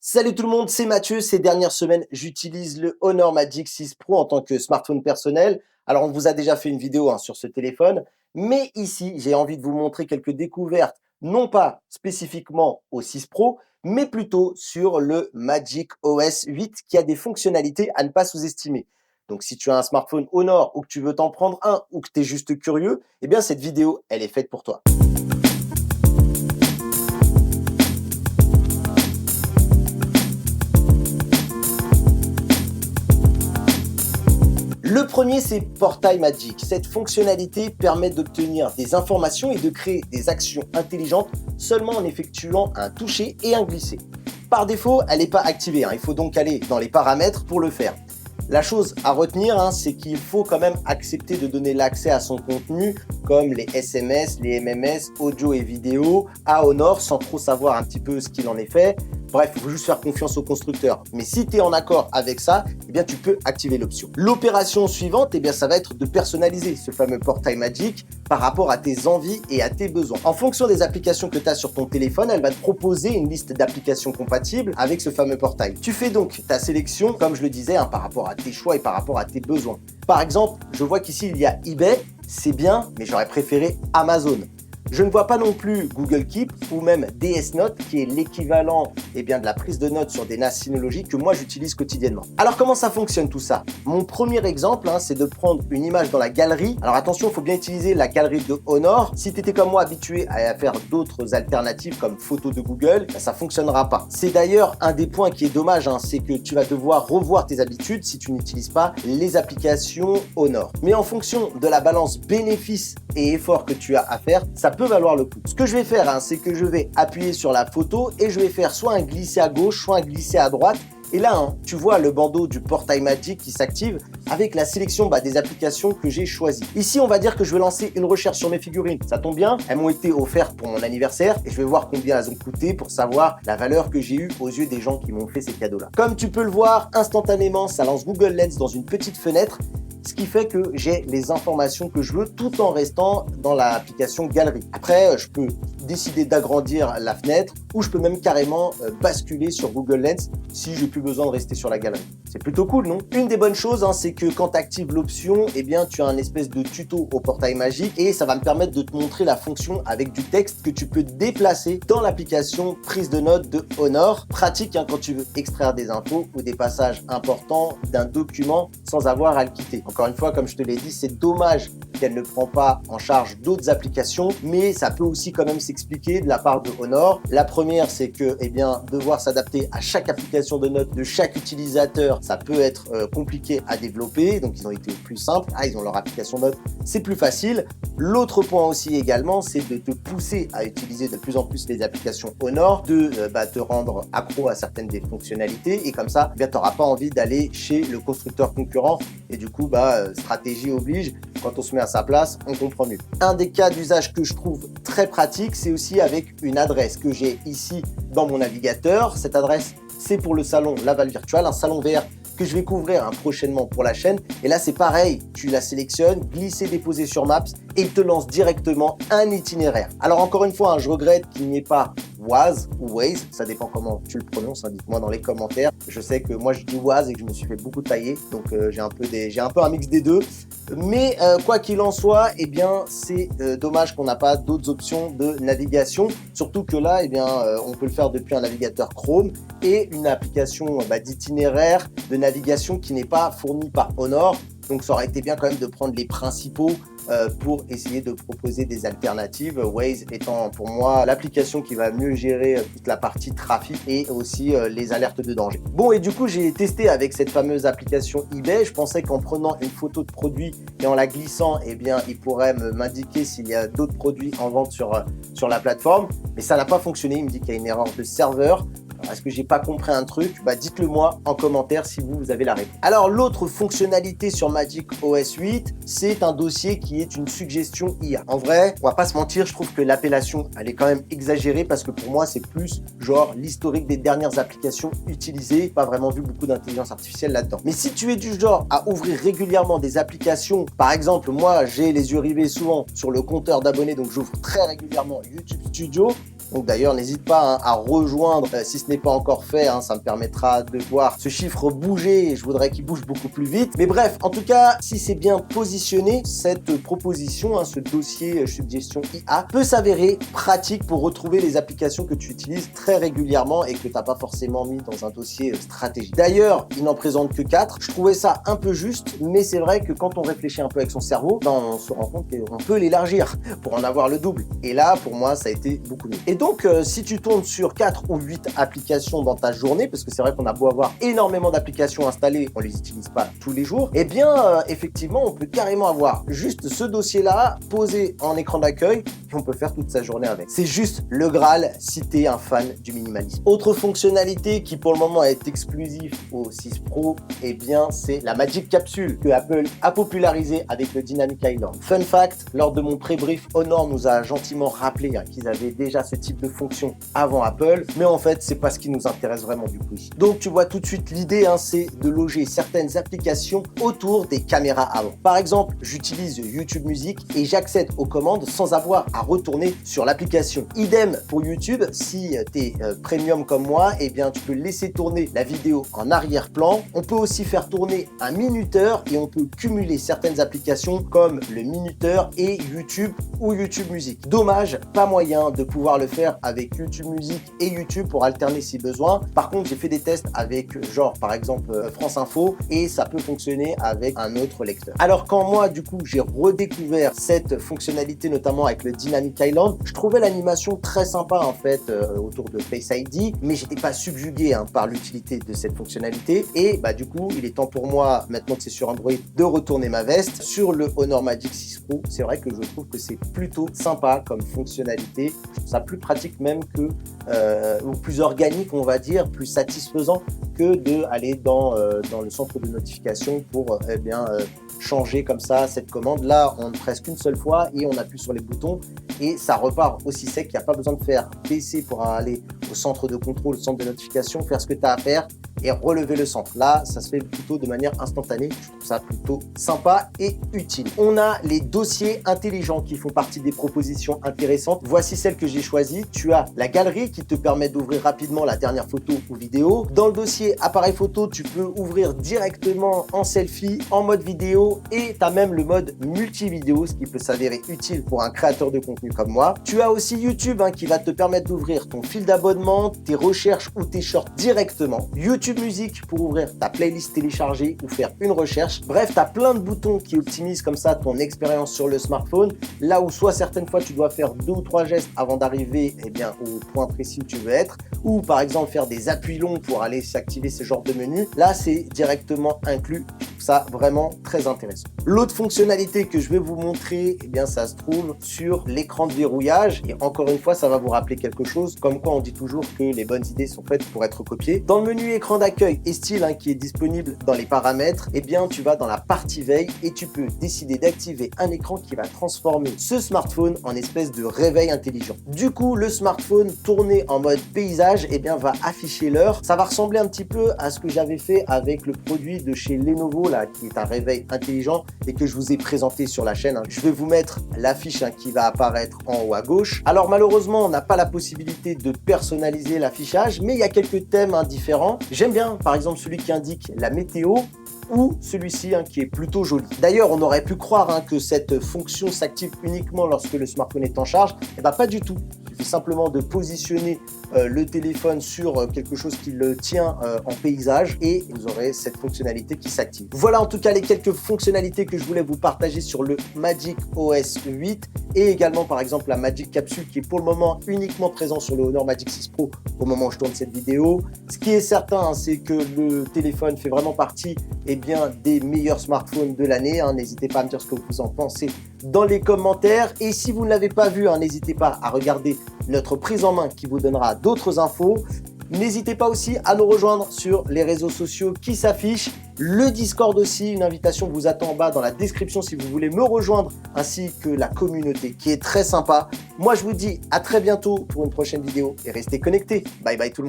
Salut tout le monde, c'est Mathieu. Ces dernières semaines, j'utilise le Honor Magic 6 Pro en tant que smartphone personnel. Alors, on vous a déjà fait une vidéo sur ce téléphone, mais ici, j'ai envie de vous montrer quelques découvertes, non pas spécifiquement au 6 Pro, mais plutôt sur le Magic OS 8 qui a des fonctionnalités à ne pas sous-estimer. Donc, si tu as un smartphone Honor ou que tu veux t'en prendre un ou que tu es juste curieux, eh bien, cette vidéo, elle est faite pour toi. Le premier, c'est Portail Magic. Cette fonctionnalité permet d'obtenir des informations et de créer des actions intelligentes seulement en effectuant un toucher et un glisser. Par défaut, elle n'est pas activée. Il faut donc aller dans les paramètres pour le faire. La chose à retenir, c'est qu'il faut quand même accepter de donner l'accès à son contenu, comme les SMS, les MMS, audio et vidéo, à Honor, sans trop savoir un petit peu ce qu'il en est fait. Bref, il faut juste faire confiance au constructeur. Mais si tu es en accord avec ça, eh bien, tu peux activer l'option. L'opération suivante, eh bien, ça va être de personnaliser ce fameux portail Magic par rapport à tes envies et à tes besoins. En fonction des applications que tu as sur ton téléphone, elle va te proposer une liste d'applications compatibles avec ce fameux portail. Tu fais donc ta sélection, comme je le disais, par rapport à tes choix et par rapport à tes besoins. Par exemple, je vois qu'ici, il y a eBay. C'est bien, mais j'aurais préféré Amazon. Je ne vois pas non plus Google Keep ou même DS Note qui est l'équivalent de la prise de notes sur des NAS synologiques que moi j'utilise quotidiennement. Alors comment ça fonctionne tout ça? Mon premier exemple, c'est de prendre une image dans la galerie. Alors attention, il faut bien utiliser la galerie de Honor. Si tu étais comme moi habitué à faire d'autres alternatives comme photos de Google, ça ne fonctionnera pas. C'est d'ailleurs un des points qui est dommage, c'est que tu vas devoir revoir tes habitudes si tu n'utilises pas les applications Honor. Mais en fonction de la balance bénéfice et effort que tu as à faire, ça peut valoir le coup. Ce que je vais faire, c'est que je vais appuyer sur la photo et je vais faire soit un glisser à gauche, soit un glisser à droite. Et là, tu vois le bandeau du portail Magic qui s'active avec la sélection des applications que j'ai choisies. Ici, on va dire que je vais lancer une recherche sur mes figurines. Ça tombe bien, elles m'ont été offertes pour mon anniversaire et je vais voir combien elles ont coûté pour savoir la valeur que j'ai eue aux yeux des gens qui m'ont fait ces cadeaux-là. Comme tu peux le voir, instantanément, ça lance Google Lens dans une petite fenêtre, ce qui fait que j'ai les informations que je veux tout en restant dans l'application Galerie. Après, je peux décider d'agrandir la fenêtre ou je peux même carrément basculer sur Google Lens si j'ai plus besoin de rester sur la galerie. C'est plutôt cool, non? Une des bonnes choses, c'est que quand tu actives l'option, tu as un espèce de tuto au portail Magic et ça va me permettre de te montrer la fonction avec du texte que tu peux déplacer dans l'application prise de notes de Honor. Pratique quand tu veux extraire des infos ou des passages importants d'un document sans avoir à le quitter. Encore une fois, comme je te l'ai dit, c'est dommage qu'elle ne prend pas en charge d'autres applications, mais ça peut aussi quand même s'expliquer de la part de Honor. La première, c'est que devoir s'adapter à chaque application de notes de chaque utilisateur, ça peut être compliqué à développer, donc ils ont été plus simples. Ils ont leur application notes, c'est plus facile. L'autre point aussi également, c'est de te pousser à utiliser de plus en plus les applications Honor, de te rendre accro à certaines des fonctionnalités et comme ça, tu n'auras pas envie d'aller chez le constructeur concurrent et du coup, stratégie oblige, quand on se met à sa place, on comprend mieux. Un des cas d'usage que je trouve très pratique, c'est aussi avec une adresse que j'ai ici dans mon navigateur. Cette adresse, c'est pour le salon Laval Virtual, un salon VR que je vais couvrir prochainement pour la chaîne. Et là, c'est pareil, tu la sélectionnes, glisser, déposer sur Maps et il te lance directement un itinéraire. Alors encore une fois, je regrette qu'il n'y ait pas Waze ou Waze, ça dépend comment tu le prononces, dites-moi dans les commentaires. Je sais que moi je dis Waze et que je me suis fait beaucoup tailler, donc j'ai un peu un mix des deux. Mais quoi qu'il en soit, c'est dommage qu'on n'a pas d'autres options de navigation, surtout que là, on peut le faire depuis un navigateur Chrome et une application d'itinéraire de navigation qui n'est pas fournie par Honor. Donc ça aurait été bien quand même de prendre les principaux pour essayer de proposer des alternatives. Waze étant pour moi l'application qui va mieux gérer toute la partie trafic et aussi les alertes de danger. Bon, et du coup j'ai testé avec cette fameuse application eBay. Je pensais qu'en prenant une photo de produit et en la glissant, il pourrait m'indiquer s'il y a d'autres produits en vente sur la plateforme, mais ça n'a pas fonctionné. Il me dit qu'il y a une erreur de serveur. Est-ce que j'ai pas compris un truc? Dites-le moi en commentaire si vous avez la réponse. Alors l'autre fonctionnalité sur Magic OS 8, c'est un dossier qui est une suggestion IA. En vrai, on va pas se mentir, je trouve que l'appellation elle est quand même exagérée parce que pour moi c'est plus genre l'historique des dernières applications utilisées, pas vraiment vu beaucoup d'intelligence artificielle là-dedans. Mais si tu es du genre à ouvrir régulièrement des applications, par exemple moi j'ai les yeux rivés souvent sur le compteur d'abonnés, donc j'ouvre très régulièrement YouTube Studio. Donc d'ailleurs, n'hésite pas à rejoindre si ce n'est pas encore fait, ça me permettra de voir ce chiffre bouger et je voudrais qu'il bouge beaucoup plus vite. Mais bref, en tout cas, si c'est bien positionné, cette proposition, ce dossier suggestion IA peut s'avérer pratique pour retrouver les applications que tu utilises très régulièrement et que tu n'as pas forcément mis dans un dossier stratégique. D'ailleurs, il n'en présente que 4. Je trouvais ça un peu juste, mais c'est vrai que quand on réfléchit un peu avec son cerveau, on se rend compte qu'on peut l'élargir pour en avoir le double. Et là, pour moi, ça a été beaucoup mieux. Et donc, si tu tournes sur 4 ou 8 applications dans ta journée, parce que c'est vrai qu'on a beau avoir énormément d'applications installées, on les utilise pas tous les jours, eh bien, effectivement, on peut carrément avoir juste ce dossier-là posé en écran d'accueil et on peut faire toute sa journée avec. C'est juste le Graal si t'es un fan du minimalisme. Autre fonctionnalité qui pour le moment est exclusive au 6 Pro, eh bien, c'est la Magic Capsule que Apple a popularisée avec le Dynamic Island. Fun fact, lors de mon pré-brief, Honor nous a gentiment rappelé qu'ils avaient déjà ce type de fonction avant Apple, mais en fait, c'est pas ce qui nous intéresse vraiment du coup ici. Donc, tu vois tout de suite l'idée, c'est de loger certaines applications autour des caméras avant. Par exemple, j'utilise YouTube Music et j'accède aux commandes sans avoir à retourner sur l'application. Idem pour YouTube, si tu es premium comme moi, eh bien tu peux laisser tourner la vidéo en arrière-plan. On peut aussi faire tourner un minuteur et on peut cumuler certaines applications comme le minuteur et YouTube ou YouTube Music. Dommage, pas moyen de pouvoir le faire avec YouTube Music et YouTube pour alterner si besoin. Par contre, j'ai fait des tests avec genre par exemple France Info et ça peut fonctionner avec un autre lecteur. Alors quand moi du coup j'ai redécouvert cette fonctionnalité notamment avec le Dynamic Island, je trouvais l'animation très sympa en fait autour de Face ID, mais j'étais pas subjugué par l'utilité de cette fonctionnalité et du coup il est temps pour moi, maintenant que c'est sur Android, de retourner ma veste sur le Honor Magic 6 Pro. C'est vrai que je trouve que c'est plutôt sympa comme fonctionnalité, je trouve ça plus pratique même que ou plus organique on va dire, plus satisfaisant que d'aller dans le centre de notification pour changer comme ça cette commande. Là, on ne presse qu'une seule fois et on appuie sur les boutons et ça repart aussi sec. Il n'y a pas besoin de faire PC pour aller au centre de contrôle, au centre de notification, faire ce que tu as à faire et relever le centre. Là, ça se fait plutôt de manière instantanée. Je trouve ça plutôt sympa et utile. On a les dossiers intelligents qui font partie des propositions intéressantes. Voici celle que j'ai choisie. Tu as la galerie qui te permet d'ouvrir rapidement la dernière photo ou vidéo. Dans le dossier appareil photo, tu peux ouvrir directement en selfie, en mode vidéo et tu as même le mode multi-vidéo, ce qui peut s'avérer utile pour un créateur de contenu comme moi. Tu as aussi YouTube qui va te permettre d'ouvrir ton fil d'abonnement, tes recherches ou tes shorts directement. YouTube Music pour ouvrir ta playlist téléchargée ou faire une recherche. Bref, tu as plein de boutons qui optimisent comme ça ton expérience sur le smartphone. Là où soit certaines fois tu dois faire 2 ou 3 gestes avant d'arriver au point précis où tu veux être, ou par exemple faire des appuis longs pour aller s'activer ce genre de menu. Là, c'est directement inclus. Je trouve ça vraiment très intéressant. L'autre fonctionnalité que je vais vous montrer, ça se trouve sur l'écran de verrouillage. Et encore une fois, ça va vous rappeler quelque chose, comme quoi on dit toujours que les bonnes idées sont faites pour être copiées. Dans le menu écran d'accueil et style qui est disponible dans les paramètres, tu vas dans la partie veille et tu peux décider d'activer un écran qui va transformer ce smartphone en espèce de réveil intelligent. Du coup, le smartphone tourné en mode paysage va afficher l'heure. Ça va ressembler un petit peu à ce que j'avais fait avec le produit de chez Lenovo là, qui est un réveil intelligent et que je vous ai présenté sur la chaîne. Je vais vous mettre l'affiche qui va apparaître en haut à gauche. Alors malheureusement, on n'a pas la possibilité de personnaliser l'affichage, mais il y a quelques thèmes différents. J'aime bien par exemple celui qui indique la météo ou celui-ci qui est plutôt joli. D'ailleurs, on aurait pu croire que cette fonction s'active uniquement lorsque le smartphone est en charge. Pas du tout. Il suffit simplement de positionner le téléphone sur quelque chose qui le tient en paysage et vous aurez cette fonctionnalité qui s'active. Voilà en tout cas les quelques fonctionnalités que je voulais vous partager sur le Magic OS 8 et également par exemple la Magic Capsule qui est pour le moment uniquement présent sur le Honor Magic 6 Pro au moment où je tourne cette vidéo. Ce qui est certain, c'est que le téléphone fait vraiment partie des meilleurs smartphones de l'année. N'hésitez pas à me dire ce que vous en pensez dans les commentaires. Et si vous ne l'avez pas vu, n'hésitez pas à regarder notre prise en main qui vous donnera d'autres infos. N'hésitez pas aussi à nous rejoindre sur les réseaux sociaux qui s'affichent. Le Discord aussi, une invitation vous attend en bas dans la description si vous voulez me rejoindre, ainsi que la communauté qui est très sympa. Moi, je vous dis à très bientôt pour une prochaine vidéo et restez connectés. Bye bye tout le monde.